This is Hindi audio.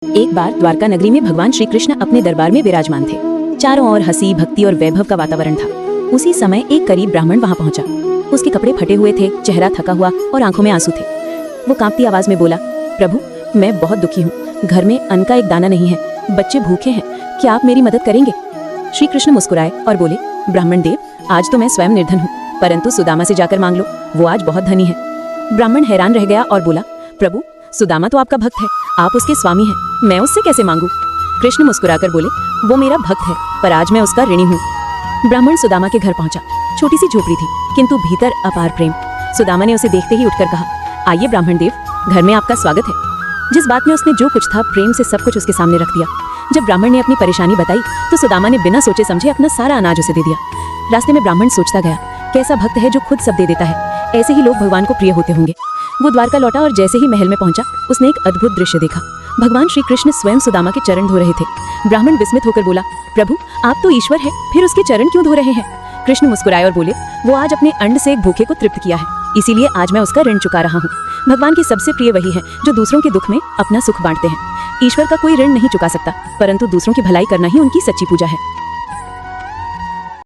एक बार द्वारका नगरी में भगवान श्री कृष्ण अपने दरबार में विराजमान थे। चारों ओर हंसी, भक्ति और वैभव का वातावरण था। उसी समय एक गरीब ब्राह्मण वहां पहुंचा। उसके कपड़े फटे हुए थे, चेहरा थका हुआ और आंखों में आंसू थे। वो कांपती आवाज में बोला, प्रभु मैं बहुत दुखी हूँ, घर में अन्न का एक दाना नहीं है, बच्चे भूखे हैं, क्या आप मेरी मदद करेंगे? श्री कृष्ण मुस्कुराए और बोले, ब्राह्मण देव, आज तो मैं स्वयं निर्धन हूँ, परंतु सुदामा से जाकर मांग लो, वो आज बहुत धनी है। ब्राह्मण हैरान रह गया और बोला, प्रभु सुदामा तो आपका भक्त है, आप उसके स्वामी हैं, मैं उससे कैसे मांगू? कृष्ण मुस्कुराकर बोले, वो मेरा भक्त है, पर आज मैं उसका ऋणी हूँ। ब्राह्मण सुदामा के घर पहुंचा। छोटी सी झोपड़ी थी, किंतु भीतर अपार प्रेम। सुदामा ने उसे देखते ही उठकर कहा, आइए ब्राह्मण देव, घर में आपका स्वागत है। जिस बात में उसने जो कुछ था प्रेम से सब कुछ उसके सामने रख दिया। जब ब्राह्मण ने अपनी परेशानी बताई तो सुदामा ने बिना सोचे समझे अपना सारा अनाज उसे दे दिया। रास्ते में ब्राह्मण सोचता गया, कैसा भक्त है जो खुद सब दे देता है, ऐसे ही लोग भगवान को प्रिय होते होंगे। वो द्वारका लौटा और जैसे ही महल में पहुंचा उसने एक अद्भुत दृश्य देखा। भगवान श्री कृष्ण स्वयं सुदामा के चरण धो रहे थे। ब्राह्मण विस्मित होकर बोला, प्रभु आप तो ईश्वर है, फिर उसके चरण क्यों धो रहे हैं? कृष्ण मुस्कुराए और बोले, वो आज अपने अन्न से एक भूखे को तृप्त किया है, इसीलिए आज मैं उसका ऋण चुका रहा हूँ। भगवान की सबसे प्रिय वही है जो दूसरों के दुख में अपना सुख बांटते हैं। ईश्वर का कोई ऋण नहीं चुका सकता, परंतु दूसरों की भलाई करना ही उनकी सच्ची पूजा है।